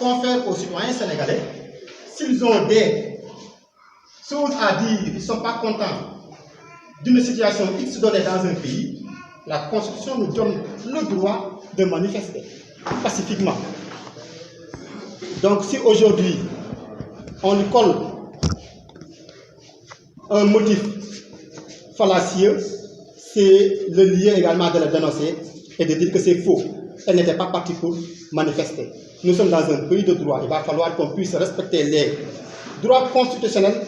confère aux citoyens sénégalais, s'ils ont des choses à dire, ils ne sont pas contents d'une situation X donnée dans un pays, la Constitution nous donne le droit de manifester pacifiquement. Donc si aujourd'hui on lui colle un motif fallacieux, c'est le lieu également de le dénoncer et de dire que c'est faux. Elle n'était pas partie pour manifester. Nous sommes dans un pays de droit. Il va falloir qu'on puisse respecter les droits constitutionnels,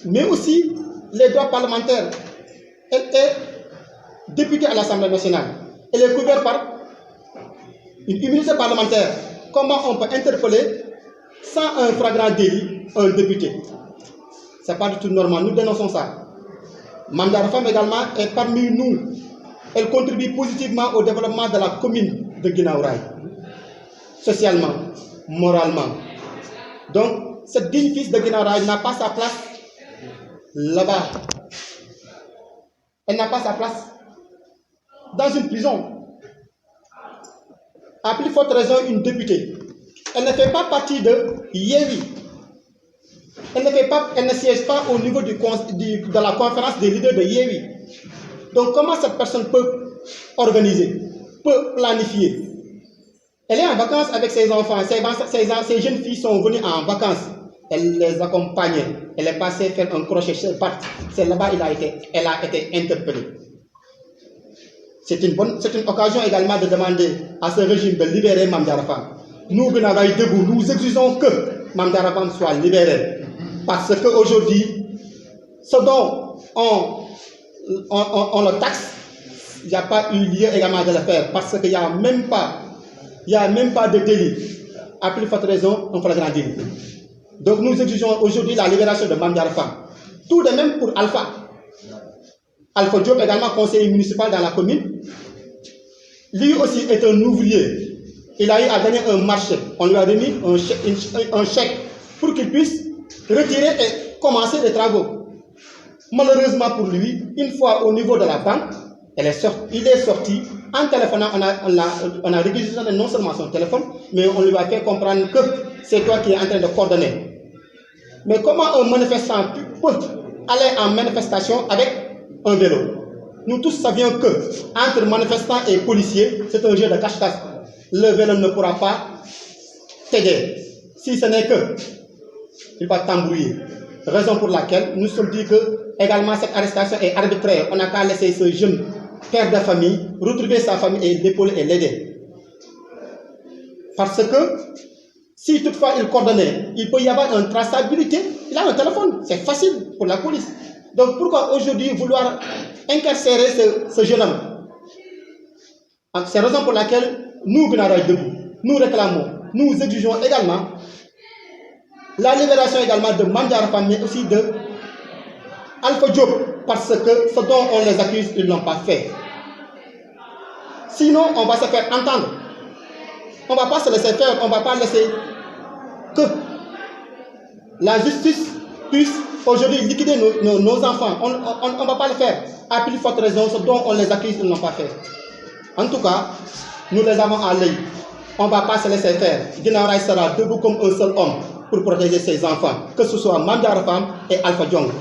mais aussi les droits parlementaires. Elle est députée à l'Assemblée nationale. Elle est couverte par une immunité parlementaire. Comment on peut interpeller sans un flagrant délit un député? Ce n'est pas du tout normal. Nous dénonçons ça. Mame Diarra Fam également est parmi nous. Elle contribue positivement au développement de la commune de Guinaw Rail, socialement, moralement. Donc, cette digne fils de Guinaw Rail n'a pas sa place là-bas. Elle n'a pas sa place dans une prison. À plus forte raison, une députée. Elle ne fait pas partie de Yewwi. Elle ne siège pas au niveau de la conférence des leaders de Yewwi. Donc comment cette personne peut organiser, peut planifier? Elle est en vacances avec ses enfants, ses jeunes filles sont venues en vacances. Elle les accompagnait, elle est passée faire un crochet chez Part. C'est là-bas elle a été interpellée. C'est une occasion également de demander à ce régime de libérer Mame Diarra Fam. Nous, Guinaw Rail Debout, nous exigeons que Mame Diarra Fam soit libéré. Parce qu'aujourd'hui, ce dont on le taxe, il n'y a pas eu lieu également de le faire. Parce qu'il n'y a même pas de délit. À plus forte raison, on fait le grand délit. Donc nous exigeons aujourd'hui la libération de Mame Diarra Fam. Tout de même pour Alpha. Alpha Diop, également conseiller municipal dans la commune. Lui aussi est un ouvrier. Il a eu à gagner un marché. On lui a remis un chèque pour qu'il puisse retirer et commencer les travaux. Malheureusement pour lui, une fois au niveau de la banque, il est sorti. En téléphonant, on a réquisitionné non seulement son téléphone, mais on lui a fait comprendre que c'est toi qui es en train de coordonner. Mais comment un manifestant peut aller en manifestation avec un vélo? Nous tous savions que entre manifestants et policiers, c'est un jeu de cache-cache. Le vélo ne pourra pas t'aider. Si ce n'est que il va t'embrouiller. Raison pour laquelle nous sommes dit que également cette arrestation est arbitraire. On n'a qu'à laisser ce jeune père de famille retrouver sa famille et l'épauler et l'aider. Parce que si toutefois il coordonnait, il peut y avoir une traçabilité. Il a un téléphone, c'est facile pour la police. Donc pourquoi aujourd'hui vouloir incarcérer ce jeune homme? C'est la raison pour laquelle nous, Guinaw Rail Debout, nous réclamons, nous exigeons également la libération également de Mame Diarra Fam, mais aussi de Alpha Diop, parce que ce dont on les accuse, ils ne l'ont pas fait. Sinon, on va se faire entendre. On ne va pas se laisser faire, on ne va pas laisser que la justice puisse aujourd'hui liquider nos enfants. On ne va pas le faire. À plus forte raison, ce dont on les accuse, ils ne l'ont pas fait. En tout cas, nous les avons à l'œil. On ne va pas se laisser faire. Guinaw Rail sera debout comme un seul homme pour protéger ses enfants, que ce soit Mame Diarra Fam et Alpha Diop.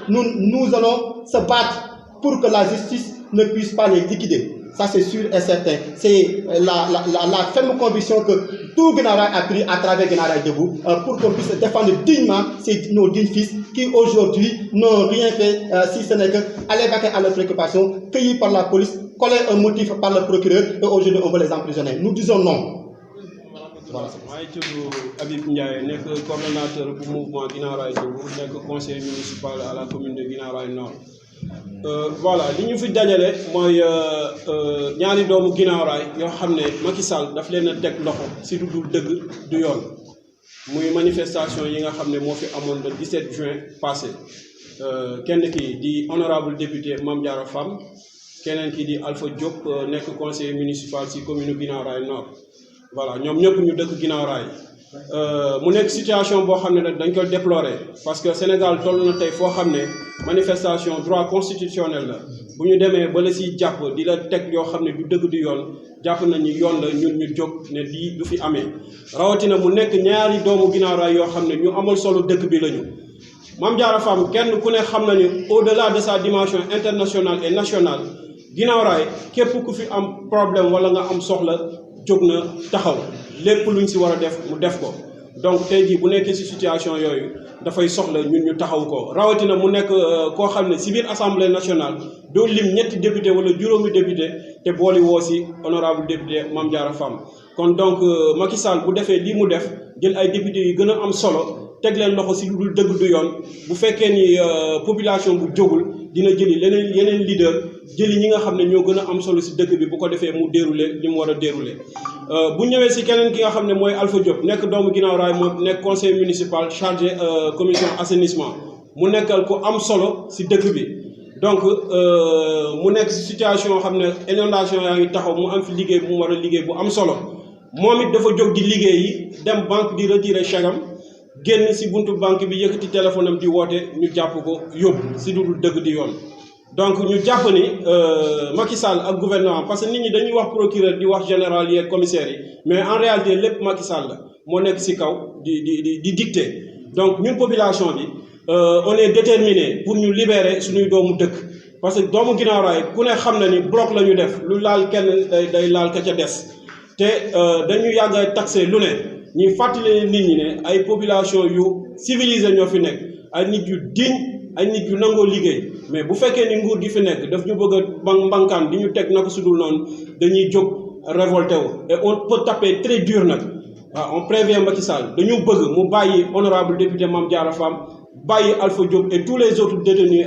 Nous allons se battre pour que la justice ne puisse pas les liquider. Ça c'est sûr et certain. C'est la ferme conviction que tout Guinaw Rail a pris à travers Guinaw Rail Debout pour qu'on puisse défendre dignement nos dignes fils qui aujourd'hui n'ont rien fait si ce n'est qu'aller vaquer à leurs préoccupations, cueillis par la police, coller un motif par le procureur et aujourd'hui on veut les emprisonner. Nous disons non. Voilà. Je suis Habib Ndiaye, coordonnateur du mouvement Guinaw Rail Debout, conseiller municipal à la commune de Guinaw Rail Nord. Voilà, li ñu fi dajale mooy ñaari doomu Guinaw Rail yoo xam ne Macky Sall daf leen a teg loxo si du dul dëgg du yoon muy manifestation yi nga xam ne moo fi amoon le 17 juin passé kenn ki di honorable député Mame Diarra Fam keneen ki di Alpha Diop nekk conseiller municipal si commune Guinaw Rail Nord. Voilà, ñoom ñëpp ñu dëkk Guinaw Rail mu nekk situation boo xam ne nag dañ koy déplorer parce que Sénégal toll na tey foo xam ne manifestation droit constitutionnel la bu ñu demee ba la siy jàpp di la teg yoo xam ne du dëgg du yoon jàpp nañu yoon la ñun ñu jóg ne lii du fi amee rawatina mu nekk ñaari doomu Guinaw Rail yoo xam ne ñu amal solo dëkk bi lañu. Mame Diarra Fam kenn ku ne xam na ni au-delà de sa dimension internationale et nationale Guinaw Rail képp ku fi am problème wala nga am soxla jóg na taxaw lépp luñ si war a def mu def ko donc tey jii bu nekkee si situation yooyu dafay soxla ñun ñu taxaw ko rawatina mu nekk koo xam ne si biir assemblée nationale doo lim ñetti député wala juróomi député te booli woo si honorable député Mame Diarra Fam kon donc Macky Sall bu defee lii mu def jël ay députés yu gën a am solo teg leen loxo si lu dul dëgg du yoon bu fekkee ni population bu jógul dina jëli yeneen leader jëli ñi nga xam ne ñoo gën a am solo si dëkk bi bu ko defee mu déroulé li mu war a déroulé. bu ñëwee si keneen ki nga xam ne mooy Alpha Diop nekk doomu Guinaw Rail moo nekk conseil municipal chargé commission assainissement mu nekkal ko am solo si dëkk bi donc mu nekk si situation yoo xam ne inondation yaa ngi taxaw mu am fi liggéey bu mu war a liggéey bu am solo moom it dafa jóg di liggéey yi dem banque di retirer chèque am génn si buntu banque bi yëkkati téléphone am di woote ñu jàpp ko yóbbu si lu dul dëgg di yoon donc ñu jàpp ni Macky Sall ak gouvernement parce que nit ñi dañuy wax procureur di wax général yi ak commissaire yi mais en réalité lépp Macky Sall la moo nekk si kaw di dicter donc ñun population bi on est déterminé pour ñu libérer suñuy doomu dëkk parce que doomu Guinaw Rail ku ne xam na ni bloc la ñu def lu laal kenn day laal ka ca des te dañu yàgg a taxé lu ne ñuy fàttali nit ñi ne ay population yu civilisé ñoo fi nekk ay nit yu digne ay nit yu nangoo liggéey mais bu fekkee ni nguur gi fi nekk daf ñu bëgg a mbankaan di ñu teg naka sudul noonu dañuy jóg révolté wu et on peut taper très dur nag waaw on prévient Macky Sall dañu bëgg mu bàyyi honorable député Mame Diarra Fam bàyyi Alpha Diop et tous les autres détenus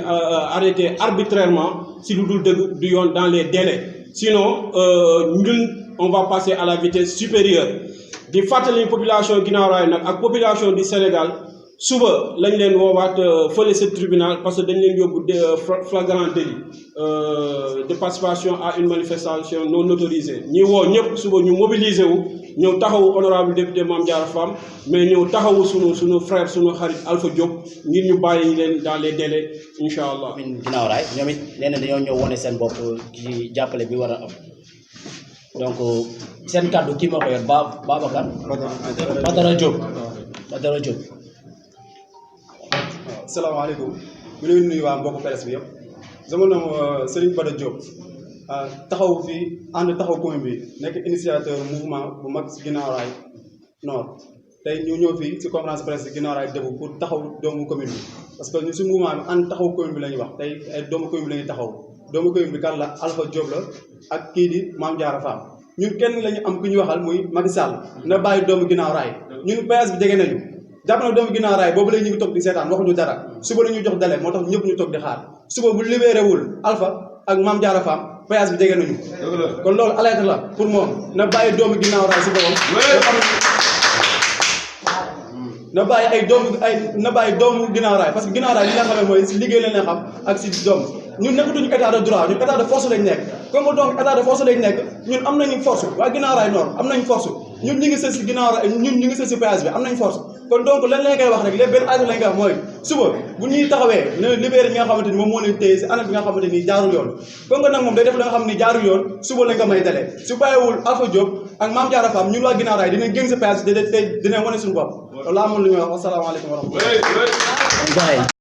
arrêtés arbitrairement si lu dul dëgg du yoon dans les délais sinon ñun on va passer à la vitesse supérieure di fàttali population Guinaw Rail nag ak population du Sénégal suba lañ leen woowaat fële ce tribunal parce que dañ leen yóbbu flagrant délit de participation à une manifestation non autorisée ñi woo ñëpp suba ñu mobiliser wu ñëw taxawu honorable député Mame Diarra Fam mais ñëw taxawu sunu frère sunu xarit Alpha Diop ngir ñu bàyyi leen dans les délais incha allah. Guinaw Rail ñoom it nee na dañoo ñëw wane seen bopp ci jàppale bi war a am donc seen kàddu kii moo ko yor Babacar Badara Diop. salaamaaleykum ñu ngi nuyu waa mbokku presse bi yëpp sama nom Serigne Bada Diop taxaw fii ànd taxaw commune bi nekk initiateur mouvement bu mag si Guinaw Rail Nord tey ñu ñëw fii si conférence presse Guinaw Rail Debout pour taxaw doomu commune bi parce que ñu si mouvement bi ànd taxaw commune bi la ñuy wax tey ay doomu commune bi la ñuy taxaw doomu commune bi kan la Alpha Diop la ak kii di Mame Diarra Fam ñun kenn la ñu am ku ñu waxal muy Macky Sall na bàyyi doomu Guinaw Rail ñun PS bi jege nañu jàpp na doomu Guinaw Rail boobu léegi ñu ngi toog di seetaan waxuñu dara suba la ñuy jox délai moo tax ñëpp ñu toog di xaar suba bu libéré wul Alpha ak Mame Diarra Fam PS bi jege nañu kon loolu alerte la pour moom na bàyyi doomu Guinaw Rail si boppam na bàyyi doomu Guinaw Rail parce que Guinaw Rail li nga xam ne mooy si liggéey lañ leen xam ak si doom ñun nekkatuñu état de droit ñun état de force lañ nekk comme que donc état de force lañ nekk ñun am nañu force waa Guinaw Rail Nord am nañu force ñun ñu ngi sës si Guinaw Rail ñun ñu ngi sës si péage bi am nañ force kon donc lan lañ koy wax rek lépp benn affaire lañ koy wax mooy suba bu ñuy taxawee ne libéré ñi nga xamante ni moom moo leen téye si anam bi nga xamante ni jaarul yoon comme que nag moom day def la nga xam ni jaarul yoon suba lañ ko may délai su bàyyiwul Alpha Diop ak Mame Diarra Fam ñun waa Guinaw Rail dinañ génn si péage dinañ wane suñu bopp loolu laa amoon lu ñuy wax asalaamaaleykum wa rahmatulah